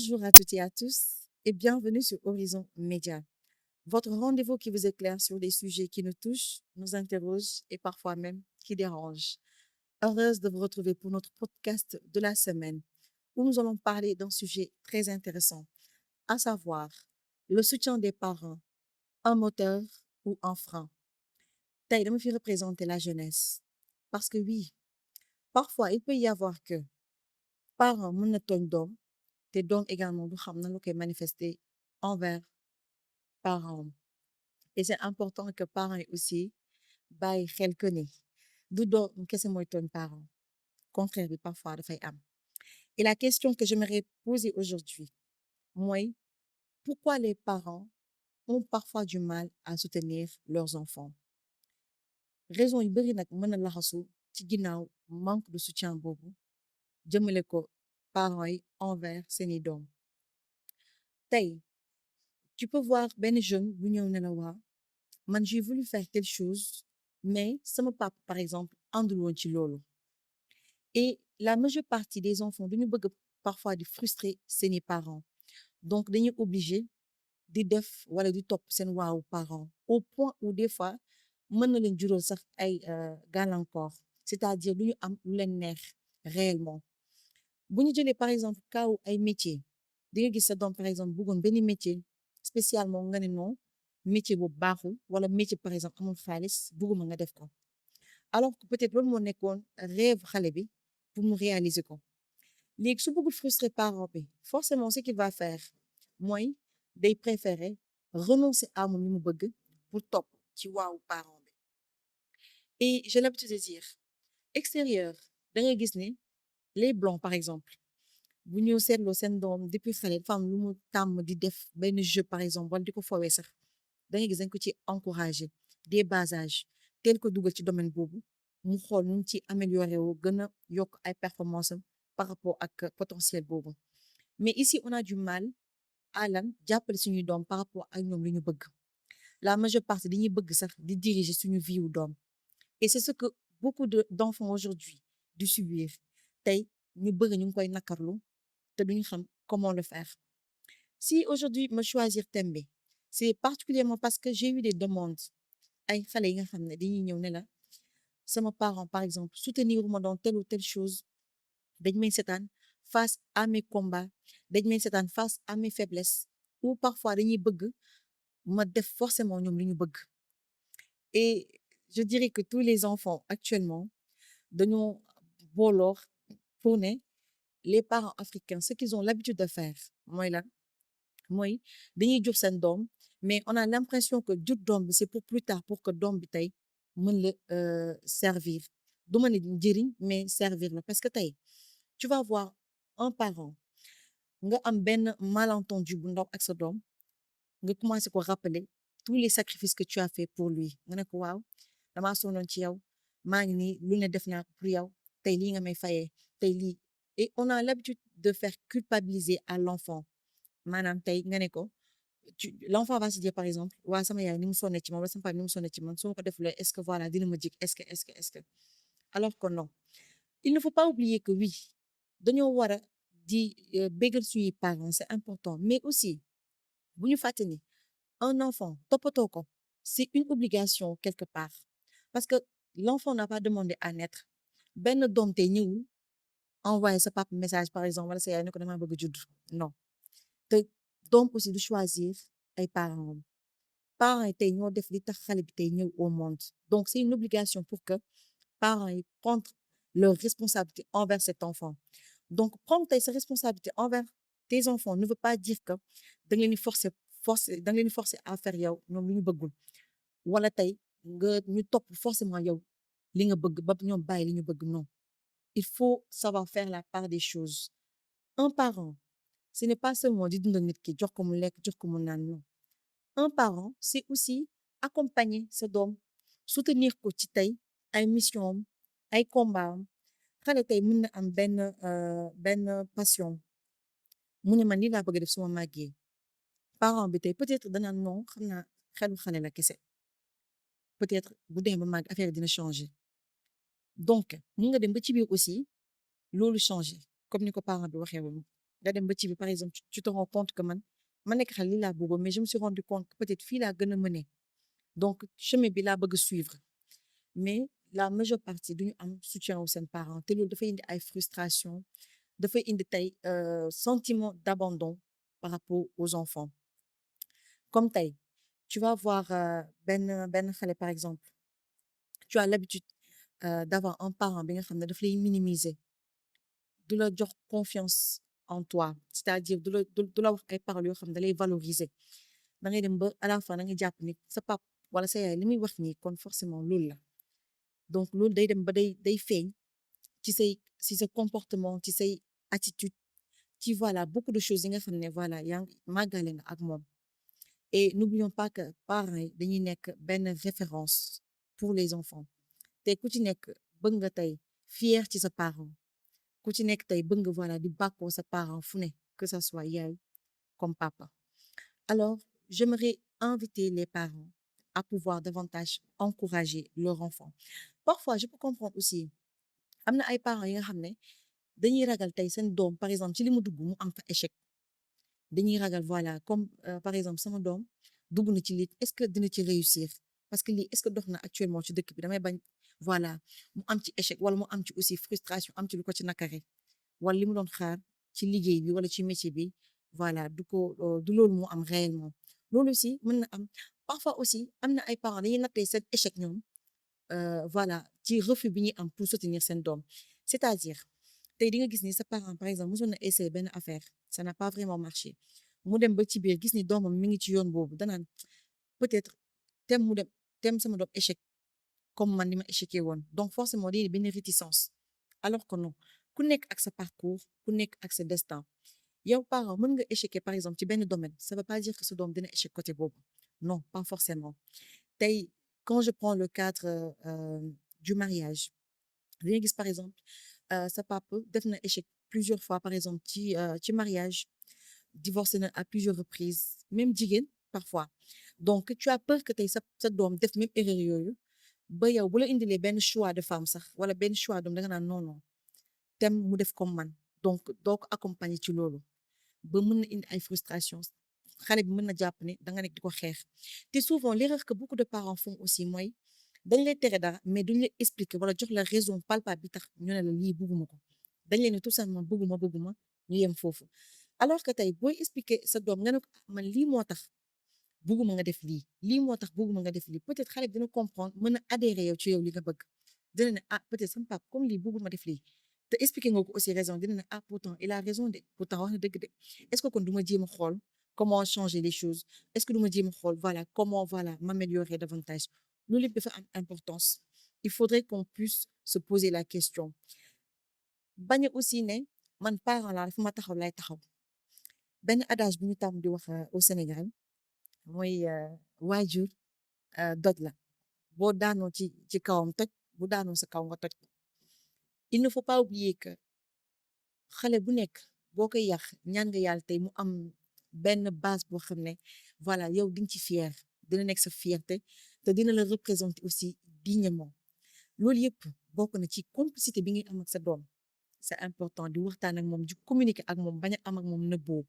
Bonjour à toutes et à tous et bienvenue sur Horizon Média, votre rendez-vous qui vous éclaire sur des sujets qui nous touchent, nous interrogent et parfois même qui dérangent. Heureuse de vous retrouver pour notre podcast de la semaine où nous allons parler d'un sujet très intéressant, à savoir le soutien des parents, un moteur ou un frein. Tey dama fi représenter la jeunesse parce que oui, parfois il peut y avoir que parents mën na tooñ doom te doom également du xam nan la koy manifester envers parents am. Et c'est important que parents yi aussi bàyyi xel que ni du doom kese mooy tooñ parent contraire bi parfois dafay am. Et la question que j'aimerais poser aujourd'hui mooy pourquoi les parents ont parfois du mal à soutenir leurs enfants. Raison yu bari nag mën na laxasu ci ginnaaw manque de soutien boobu jëmale ko parents yi envers seeni doom. Tey tu peux voir benn jeune bu ñëw ne la waa man j'ai voulu faire telle chose mais sama papa par exemple àndul woon ci loolu. Et la majeure partie des enfants dañu bëgg parfois di frustrer seeni parents donc dañuy obligé di def wala di topp seen waawu parents au point où des fois mën na leen jural sax ay gàllankoor c'est-à-dire du ñu am lu leen neex réellement. Bu ñu jëlee par exemple kaaw ay métier di nga gis sa doom par exemple bëggoon benn métier spécialement nga ne non métier boobu baaxul wala métier par exemple amul xaalis bëgguma nga def ko alors que peut-être loolu moo nekkoon rêve xale bi pour mu réaliser ko léegi su bëggul frustrer parent bi forcément ce qu'il va faire mooy day préférer renoncer à moom li mu bëgg pour topp ci waawu parent bi. Et j'ai l'habitude de dire extérieur da ngay gis ne les blancs par exemple bu ñu seetloo seen doom depuis xale dafa am lu mu tàmm di def benn jeu par exemple wala di ko fowee sax da ngay gis dañ ko ci encourager dès bas âge teel ko dugal ci domaine boobu mu xool nu mu ci amélioré woo gën a yokk ay performance am par rapport ak potentiel boobu. Mais ici on a du mal à lan jàppale suñuy doom par rapport ak ñoom li ñu bëgg la majeure partie dañuy bëgg sax di diriger suñu vie wu doom. Et c'est ce que beaucoup d'enfants aujourd'hui du subir tey ñu bëgg ñu ngi koy nakarlu te duñu xam comment le faire. Si aujourd'hui me choisir thème bi c'est particulièrement parce que j'ai eu des demandes ay xale yi nga xam ne dañuy ñëw ne la sama parent par exemple soutenir ma dans telle ou telle chose dañ may seetaan face à mes combats dañ may seetaan face à mes faiblesses ou parfois dañuy bëgg ma def forcément ñoom li ñu bëgg. Et je dirais que tous les enfants actuellement dañoo booloo pour ne les parents africains ce qu'ils ont l'habitude de faire mooy lan mooy dañuy jur seen doom mais on a l'impression que jur doom bi c'est pour plus tard pour que doom bi tey mën la servir du ma ne njëriñ mais servir la parce que tey tu vas voir un parent nga am benn malentendu bu ndaw ak sa doom nga commencé ko rappeler tous les sacrifices que tu as fait pour lui nga ne ko waaw damaa sonnoon ci yow maa ngi nii lu ne def naa ko pour yow tey lii nga may fayee tey lii et on a l'habitude de faire culpabiliser à l'enfant maanaam tey nga ne ko l'enfant va se dire par exemple waa sama yaay ni mu sonné ci man wala sama papa ni mu sonné ci man su ma ko defulee est-ce que voilà dina ma jig est-ce que alors que non il ne faut pas oublier que oui dañoo war a di bégal suñuy parents c'est important mais aussi bu ñu fàtte ni un enfant toppatoo ko c'est une obligation quelque part parce que l'enfant n'a pas demandé à naître benn doom tey ñëwul envoyer sa papa message par exemple wala sa yaay ne ko dama bëgg judd non te doom aussi du choisir ay parents am parents yi tey ñoo def li tax xale bi tey ñëw au monde donc c'est une obligation pour que parents yi prendre leur responsabilité envers cet enfant donc prendre tey sa responsabilité envers tes enfants ne veut pas dire que da nga leen di forcer da nga leen di forcer à faire yow ñoom li ñu bëggul wala tey nga ñu topp forcément yow li nga bëgg ba ñoom bàyyi li ñu bëgg non il faut savoir faire la part des choses un parent ce n'est pas seulement di dundal nit ki jox ko mu lekk jox ko mu naan non un parent c'est aussi accompagner sa doom soutenir ko ci tey ay mission am ay combat am xale tey mën na am benn passion mu ne man lii laa bëgg a def suma màggee parent bi tey peut-être danaan non xam naa xelu xale la kese peut-être bu demee ba màgg affaire dina changer donc mun nga dem ba ci biir aussi loolu changer comme ni ko parent bi waxee woon nga dem ba ci bi par exemple tu te rends compte que man nekk xale lii laa bëggoon mais je me suis rendu compte que peut-être fii laa gën a mëne donc chemin bi laa bëgg a suivre mais la majeure partie duñu am soutien wu seen parents te loolu dafay indi ay frustration dafay indi tey sentiment d'abandon par rapport aux enfants comme tey tu vas voir benn xale par exemple tu as l'habitude d'avoir un parent bi nga xam ne daf lay minimiser du la jox confiance en toi c'est-à-dire du la wax ay paroles yoo xam ne da lay valoriser da ngay dem ba à la fin da ngay jàpp ni sa pap wala sa yaay li muy wax nii kon forcément loolu la donc loolu day dem ba day feeñ ci sa comportement ci say attitude ci voilà beaucoup de choses yi nga xam ne voilà yaa ngi màggale nga ak moom et n'oublions pas que parents yi dañuy nekk benn référence pour les enfants te ku ci nekk bëgg nga tey fier ci sa parent ku ci nekk tey bëgg nga voilà di bàkkoo sa parent fu ne que ça soit yaay comme papa alors j'aimerais inviter les parents à pouvoir davantage encourager leur enfant parfois je peux comprendre aussi am na ay parents yi nga xam ne dañuy ragal tey seen doom par exemple ci li mu dugg mu am fa échec dañuy ragal voilà comme par exemple sama doom dugg na ci lii est-ce que dina ci réussir parce que lii est-ce que dox na actuellement ci dëkk bi damay bañ voilà mu am ci échec wala mu am ci aussi frustration am ci lu ko ci nakare wala li mu doon xaar ci liggéey bi wala ci métier bi voilà du loolu mu am réellement loolu aussi mën na am parfois aussi am na ay parents dañuy nattee seen échec ñoom voilà ci refus bi ñuy am pour soutenir seen doom c'est-à-dire tey di nga gis ni sa parent par exemple mosoon na essayer benn affaire ça n'a pas vraiment marché mu dem ba ci biir gis ni doomam mi ngi ci yoon boobu danaan peut-être tem sama doom échec comme man ni ma échecé woon donc forcément dañuy benn réticence alors que non ku nekk ak sa parcours ku nekk ak sa destin yow parent mën nga échequer par exemple ci benn domaine ça veut pas dire que sa doom dina échec côté boobu non pas forcément tey quand je prends le cadre du mariage da ngay gis par exemple sa papa def na échec plusieurs fois par exemple ci mariage divorcé na à plusieurs reprises même jigéen parfois donc tu as peur que tey sa doom def même erreur yooyu ba yow bu la indilee benn choix de femme sax wala benn choix doom da nga naan non non tem mu def comme man donc doo ko accompagner ci loolu ba mën na indi ay frustration xale bi mën na jàpp ne da nga nekk di ko xeex te souvent l'erreur que beaucoup de parents font aussi mooy dañ lay tere dara mais duñ la expliquer wala jox la raison palpable bi tax ñu ne la lii bëgguma ko dañ leen ne tout simplement bëgguma ñu yem foofu alors que tey booy expliquer sa doom nga ne ko man lii moo tax bëgguma nga def lii moo tax bëgguma nga def lii peut-être xale bi dina comprendre mën a adhérer yow ci yow li nga bëgg dina ne ah peut-être sama papa comme lii bëgguma def lii te expliquer nga ko aussi raison dina ne ah pourtant il a raison de pourtant wax na dëgg de est-ce que kon du ma jéem a xool comment changer les choses est-ce que du ma jéem a xool voilà comment voilà m'améliorer davantage loolu lépp dafa am importance il faudrait qu'on puisse se poser la question bañ a aussi ne man parent laa fu ma taxaw lay taxaw benn adage bi ñu tàmm di wax au Sénégal mooy waajur doj la boo daanoo ci kawam toj bu daanoo sa kaw nga toj il ne faut pas oublier que xale bu nekk boo koy yàq ñaan nga yàlla tey mu am benn base boo xam ne voilà yow di nga ci fier dina nekk sa fierté te dina la représenter aussi dignement loolu yëpp bokk na ci complicité bi ngay am ak sa doom c'est important di waxtaan ak moom di communiquer ak moom bañ a am ak moom nëbboo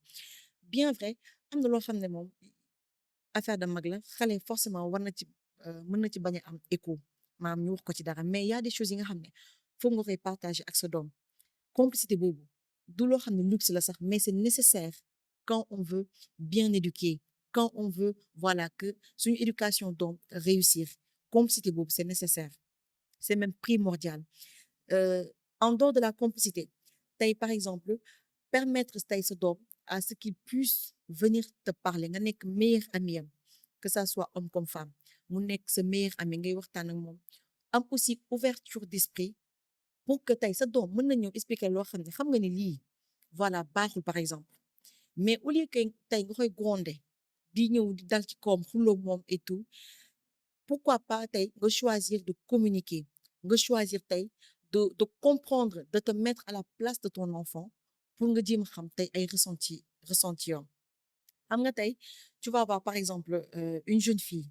bien vrai am na loo xam ne moom affaire de mag la xale forcément war na ci mën na ci bañ a am écho maanaam ñu wax ko ci dara mais y a des choses yi nga xam ne foog nga koy partager ak sa doom complicité boobu du loo xam ne luxe la sax mais c'est nécessaire quand on veut bien éduquer quand on veut voilà que suñu éducation doom réussir complicité boobu c'est nécessaire c'est même primordial en dehors de la complicité tey par exemple permettre tey sa doom à ce qu'il puisse venir te parler nga nekk meilleur ami am que ça soit homme comme femme mu nekk sa meilleur ami ngay waxtaan ak moom am aussi ouverture d'esprit pour que tey sa doom mën na ñëw expliquer loo xam ne xam nga ni lii voilà baaxul par exemple mais au lieu que tey nga koy gronder di ñëw di dal ci koom xuloo moom et tout pourquoi pas tey nga choisir de communiquer nga choisir tey de comprendre de te mettre à la place de ton enfant pour nga jéem a xam tey ay ressenti yoon xam nga tey tu vas avoir par exemple une jeune fille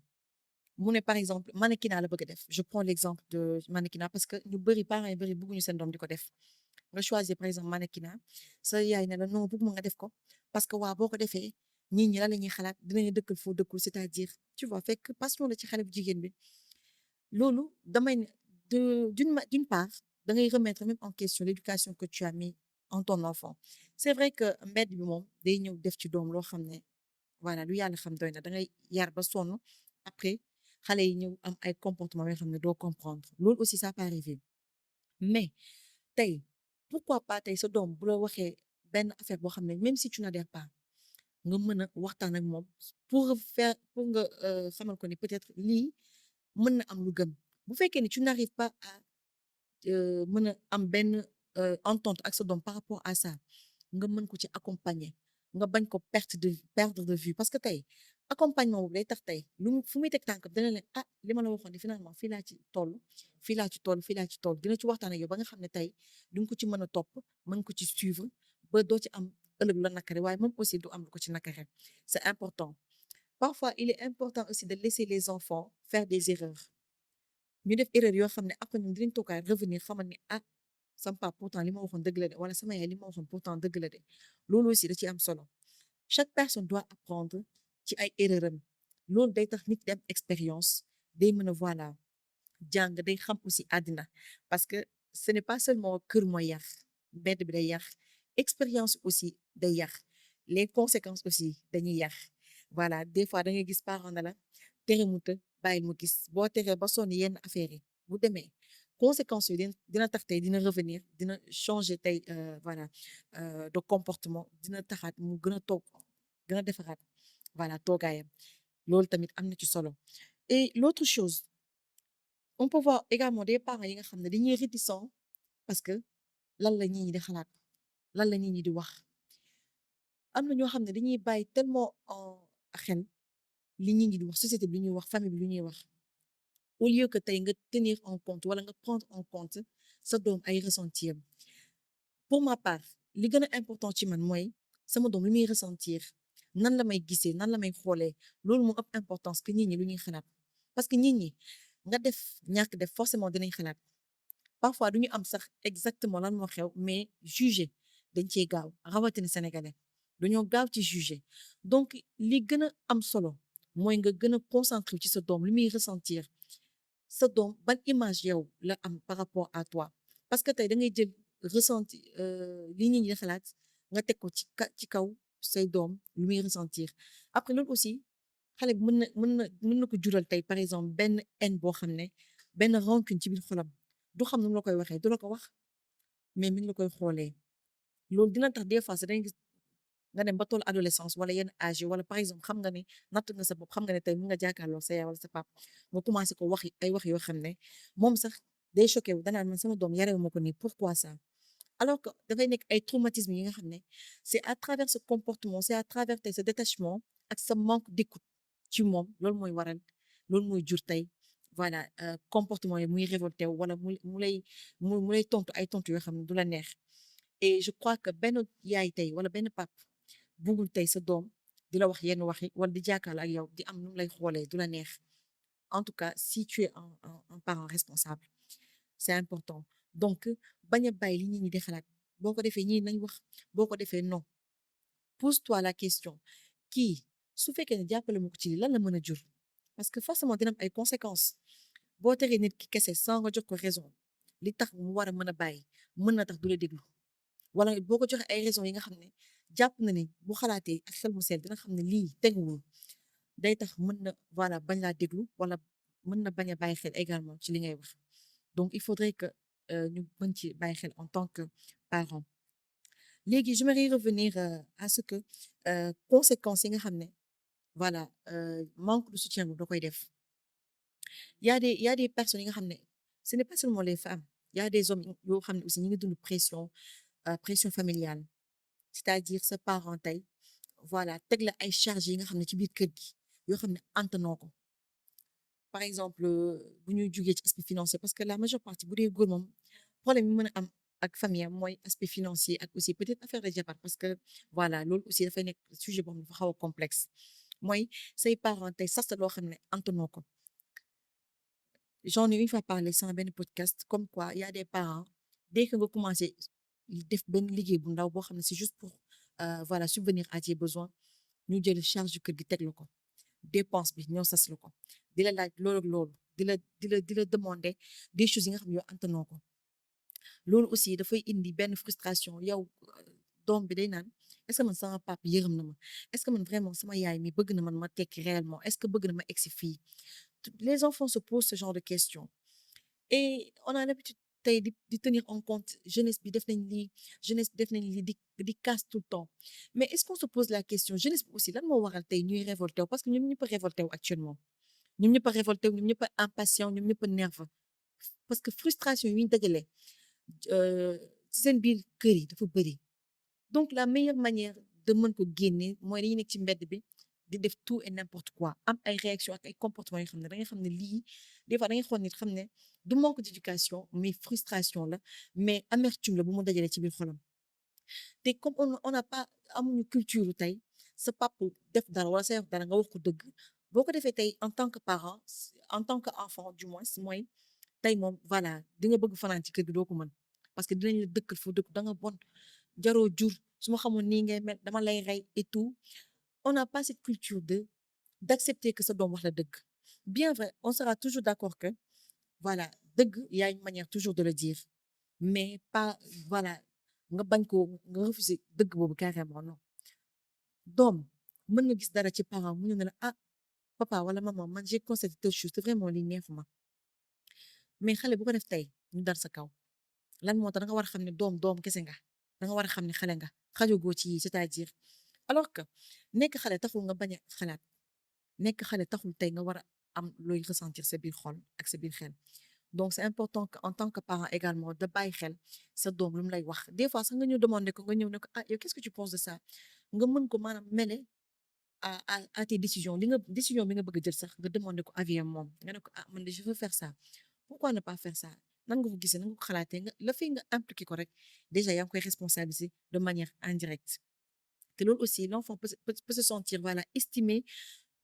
mu ne par exemple mannequinat la bëgg a def je prends l'exemple de mannequinat parce que ñu bëri parents yi bëri bëgguñu seen doom di ko def nga choisir par exemple mannequinat sa yaay ne la non bëgguma nga def ko parce que waa boo ko defee nit ñi lan la ñuy xalaat dinañu dëkkal foo dëkkul c'est-à-dire tu vois fekk passion la ci xale bu jigéen bi loolu damay ne d'une part da ngay remettre même en question l'éducation que tu as mis en ton enfant c'est vrai que mbedd bi moom day ñëw def ci doom loo xam ne voilà lu yàlla xam doy na da ngay yar ba sonn après xale yi ñëw am ay comportement yoo xam ne doo comprendre loolu aussi ça peut arriver mais tey pourquoi pas tey sa doom bu la waxee benn affaire boo xam ne même si tu n'adhères pas nga mën a waxtaan ak moom pour nga xamal ko ni peut-être lii mën na am lu gën bu fekkee ni tu n'arrives pas à mën a am benn entente ak sa doom par rapport à ça nga mën ko ci accompagner nga bañ ko perdre de vue parce que tey accompagnement boobu day tax tey fu muy teg tànkam dina leen ah li ma la waxoon ni finalement fii laa ci toll fii laa ci toll fii laa ci toll dina ci waxtaan ak yow ba nga xam ne tey du nga ko ci mën a topp mën ko ci suivre ba doo ci am ëllëg la nakare waaye moom aussi du am lu ko ci nakare c'est important parfois il est important aussi de laisser les enfants faire des erreurs ñu def erreur yoo xam ne après ñun dinañ toogaay revenir xamal ni ah sama papa pourtant li ma waxoon dëgg la de wala sama yaay li ma waxoon pourtant dëgg la de loolu aussi da ci am solo chaque personne doit apprendre ci ay erreur am loolu day tax nit dem expérience day mën a voilà jàng day xam aussi àddina parce que ce n'est pas seulement kër mooy yar mbedd bi day yar expérience aussi day yar les conséquences aussi dañuy yar voilà des fois da ngay gis parent na la tere mu të bàyyil mu gis boo teree ba sonn yenn affaires yi bu demee conséquences yi dina tax tey dina revenir dina changer tey voilà de comportement dina taxaat mu gën a toog gën a defaraat voilà toogaayam loolu tamit am na ci solo et l'autre chose on peut voir également des parents yi nga xam ne dañuy réticents parce que lan la nit ñi di xalaat lan la nit ñi di wax am na ñoo xam ne dañuy bàyyi tellement xel li nit ñi di wax société bi lu ñuy wax famille bi lu ñuy wax au lieu que tey nga tenir en compte wala nga prendre en compte sa doom ay ressentir pour ma part li gën a important ci man mooy sama doom li muy ressentir nan la may gisee nan la may xoolee loolu moo ëpp importance que nit ñi lu ñuy xalaat parce que nit ñi nga def ñàkk def forcément dinañ xalaat parfois du ñu am sax exactement lan moo xew mais juger dañ cee gaaw rawatina sénégalais dañoo gaaw ci juger donc li gën a am solo mooy nga gën a concentré ci sa doom li muy ressentir sa doom ban image yow la am par rapport à toi parce que tey da ngay jël ressenti li nit ñi di xalaat nga teg ko ci kaw say doom lu muy ressentir après loolu aussi xale bi mën na ko jural tey par exemple benn haine boo xam ne benn rancune ci biir xolam du xam nu mu la koy waxee du la ko wax mais mi ngi la koy xoolee loolu dina tax des fois sax dañuy gis nga dem ba toll adolescence wala yenn âge yi wala par exemple xam nga ne natt nga sa bopp xam nga ne tey mën nga jàkkaarloo sa yaay wala sa papa nga commencé ko wax ay wax yoo xam ne moom sax day choqué wu danaan man sama doom yarewu ma ko nii pourquoi ça alors que dafay nekk ay traumatisme yi nga xam ne c'est à travers ce comportement c'est à travers tey ce détachement ak sa manque d'écoute ci moom loolu mooy waral loolu mooy jur tey voilà comportement yi muy révolté wu wala mu lay tontu ay tontu yoo xam ne du la neex et je crois que benn yaay tey wala benn pap bugul tey sa doom di la wax yenn wax yi wala di jàkkaarloo ak yow di am nu mu lay xoolee du la neex en tout cas si tu es un parent responsable c'est important donc bañ a bàyyi li nit ñi di xalaat boo ko defee ñii nañ wax boo ko defee non pose-toi la question kii su fekkee ne jàppale ma ko ci lii lan la mën a jur parce que forcément dina am ay conséquences boo teree nit ki kese sans nga jox ko raison li tax mu war a mën a bàyyi mën na tax du la déglu wala boo ko joxe ay raisons yi nga xam ne jàpp na ni bu xalaatee ak xel mu sell dina xam ne lii teguwul day tax mën na voilà bañ laa déglu wala mën na bañ a bàyyi xel également ci li ngay wax donc il faudrait que ñu mën ci bàyyi xel en tant que parent léegi j'aimerais revenir à ce que conséquences yi nga xam ne voilà manque de soutien da koy def y a des personnes yi nga xam ne ce n'est pas seulement les femmes y a des hommes yoo xam ne aussi ñu ngi dund pression familiale c'est-à-dire sa parent tey voilà teg la ay charges yi nga xam ne ci biir kër gi yoo xam ne antanoo ko par exemple bu ñuy jugee ci aspect financier parce que la majeure partie bu dee góor moom problème yi mën a am ak famille am mooy aspect financier ak aussi peut-être affaire de jabar parce que voilà loolu aussi dafay nekk sujet boo xam ne dafa xaw a complexe mooy say parents tey sas loo xam ne antanoo ko j'en ai une fois parlé sans benn podcast comme quoi y a des parents dès que nga commencé def benn liggéey bu ndaw boo xam ne c'est juste pour voilà subvenir à tes besoins ñu jël charge yu kër gi teg la ko dépense bi ñoo sas la ko di la laaj loolu ak loolu di la demander des choses yi nga xam ne yow antanoo ko loolu aussi dafay indi benn frustration yow doom bi day naan est-ce que man sama papa yërëm na ma est-ce que man vraiment sama yaay mi bëgg na man ma tekki réellement est-ce que bëgg na ma egsi fii les enfants se posent ce genre de questions et on a l'habitude tey di tenir en compte jeunesse bi def nañ lii jeunesse bi def nañ lii di casse tout le temps mais est-ce qu'on se pose la question jeunesse bi aussi lan moo waral tey ñuy révolté wu parce que ñoom ñëpp a révolté wu actuellement ñoom ñëpp a révolté wu ñoom ñëpp a impatient ñoom ñëpp a nerveux parce que frustration yi ñu dajale ci seen biir kër yi dafa bëri donc la meilleure manière de mën ko génne mooy dañuy nekk ci mbedd bi di def tout et n'importe quoi am ay réactions ak ay comportements yoo xam ne da nga xam ne lii des fois da ngay xool nit xam ne du manque d'éducation mais frustration la mais amertume la bu mu dajalee ci biir xolam te comme on n'a pas amuñu culture tey sa papa def dara wala sa def dara nga wax ko dëgg boo ko defee tey en tant que parent en tant que enfant du moins mooy tey moom voilà di nga bëgg fanaan ci kër gi doo ko mën parce que dinañ la dëkkal fu dëkk da nga bon jaroo jur su ma xamoon nii ngay mel dama lay rey et tout on n'a pas cette culture de d'accepter que sa doom wax la dëgg bien vrai on sera toujours d'accord que voilà dëgg y a une manière toujours de le dire mais pas voilà nga bañ ko nga refuser dëgg boobu carrément non doom mën nga gis dara ci parent mu ñu ne la ah papa wala maman man j'ai constaté telle chose te vraiment lii neexuma mais xale bu ko def tey ñu dal sa kaw lan moo tax da nga war a xam ne doom kese nga da nga war a xam ne xale nga xajogoo ci yi c'est-à-dire alors que nekk xale taxul nga bañ a xalaat nekk xale taxul tey nga war a am looy ressentir sa biir xol ak sa biir xel donc c'est important que en tant que parent également de bàyyi xel sa doom lu mu lay wax des fois sax nga ñëw demander ko nga ñëw ne ko ah yow qu'est-ce que tu penses de ça nga mën ko maanaam mêler à tes décisions li nga décision bi nga bëgg a jël sax nga demander ko avis moom nga ne ko ah man de je veux faire ça pourquoi ne pas faire ça nan nga ko gisee nan nga ko xalaatee nga la fi nga impliqué ko rek déjà yaa ngi koy responsabiliser de manière indirecte te loolu aussi l'enfant peut se sentir voilà estimé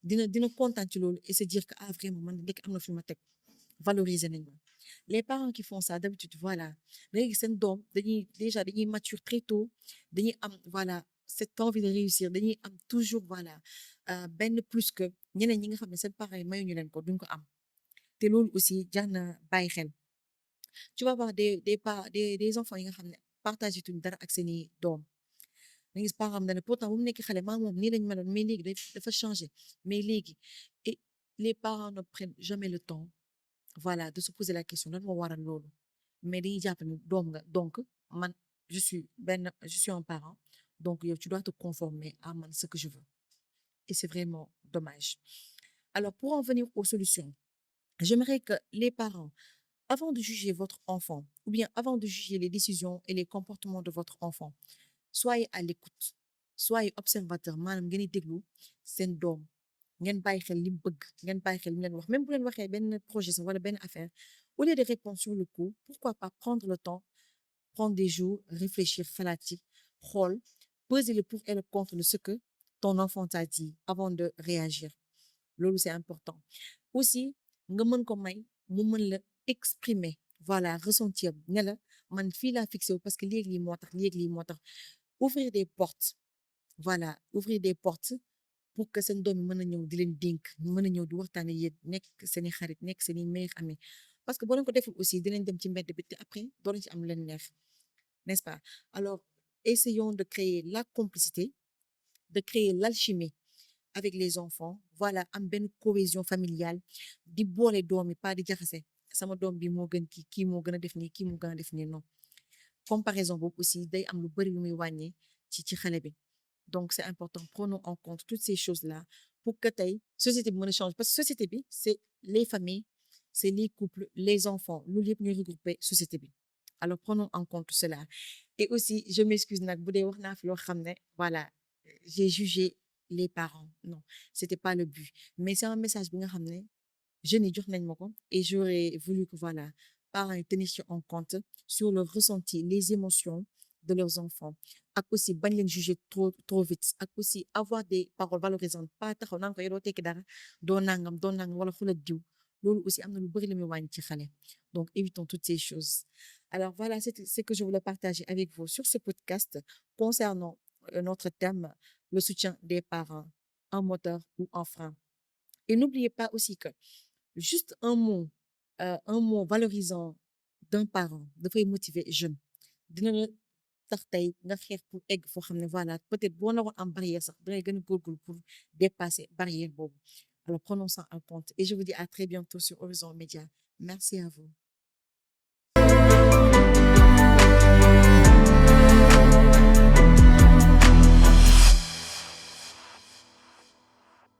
dina kontaan ci loolu et se dire que ah vraiment man ndekk am na fi ma teg valoriser nañ ma les parents qui font ça d'habitude voilà da ngay gis seen doom dañuy mature très tôt dañuy am voilà cette envie de réussir dañuy am toujours voilà benn plus que ñeneen ñi nga xam ne seen parents yi mayuñu leen ko duñ ko am te loolu aussi jar na bàyyi xel tu vas voir des enfants yi nga xam ne partagé tuñ dara ak seeni doom da gis parent am ne pourtant bu mu nekk xale maa moom nii lañ meloon mais léegi dafa changé mais léegi et les parents ne prennent jamais le temps voilà de se poser la question lan moo waral loolu mais dañuy jàpp ne doom nga donc man je suis un parent donc yow tu dois te conformer à man ce que je veux et c'est vraiment dommage alors pour en venir aux solutions j'aimerais que les parents avant de juger votre enfant ou bien avant de juger les décisions et les comportements de votre enfant soyez à l'écoute soyez observateur maanaam ngeen di déglu seen doom ngeen bàyyi xel li mu bëgg ngeen bàyyi xel li mu leen wax même bu leen waxee benn projet sax wala benn affaire au lieu de répondre sur le coup pourquoi pas prendre le temps prendre des jours réfléchir xalaat ci xool peser le pour et le contre de ce que ton enfant t'a dit avant de réagir loolu c'est important aussi nga mën ko may mu mën la exprimer voilà ressentir ne la man fii laa fixé wu parce que léegi lii moo tax léegi lii moo tax ouvrir des portes voilà ouvrir des portes pour que seen doom yi mën a ñëw di leen dénk mën a ñëw di waxtaane yéen nekk seeni xarit nekk seeni meilleurs amis parce que boo leen ko deful aussi dinañ dem ci mbedd bi te après doo leen ci am leen neex n'est-ce pas alors essayons de créer la complicité de créer l'alchimie avec les enfants voilà am benn cohésion familiale di boole doom yi pas di jaxase sama doom bi moo gën kii moo gën a def nii kii moo gën a def nii non comparaison boobu aussi day am lu bari lu muy wàññi ci xale bi donc c'est important prenons en compte toutes ces choses-là pour que tey société bi mën a changer parce que société bi c'est les familles c'est les couples les enfants loolu yëpp ñuy regrouper société bi alors prenons en compte cela et aussi je m'excuse nag bu dee wax naa fi loo xam ne voilà j'ai jugé les parents non c'était pas le but mais c'est un message bi nga xam ne jeunes yi jox nañ ma ko et j'aurais voulu que voilà parents yi tenir en compte sur le ressenti les émotions de leurs enfants ak aussi bañ leen juger trop vite ak aussi avoir des paroles valorisantes pas taxaw naan ko yow doo tekki dara doo nangam wala xula diw loolu aussi am na lu bëri lu muy wàññi ci xale donc évitons toutes ces choses alors voilà c'est ce que je voulais partager avec vous sur ce podcast concernant notre thème le soutien des parents en moteur ou en frein et n'oubliez pas aussi que juste un mot valorisant d'un parent dafay motiver jeune dina la tax tey nga xeex pour egg foo xam ne voilà peut-être boo naroon am barrière sax dangay gën a góorgóorlu pour dépasser barrière boobu alors prenons ça en compte et je vous dis à très bientôt sur Horizon Média merci à vous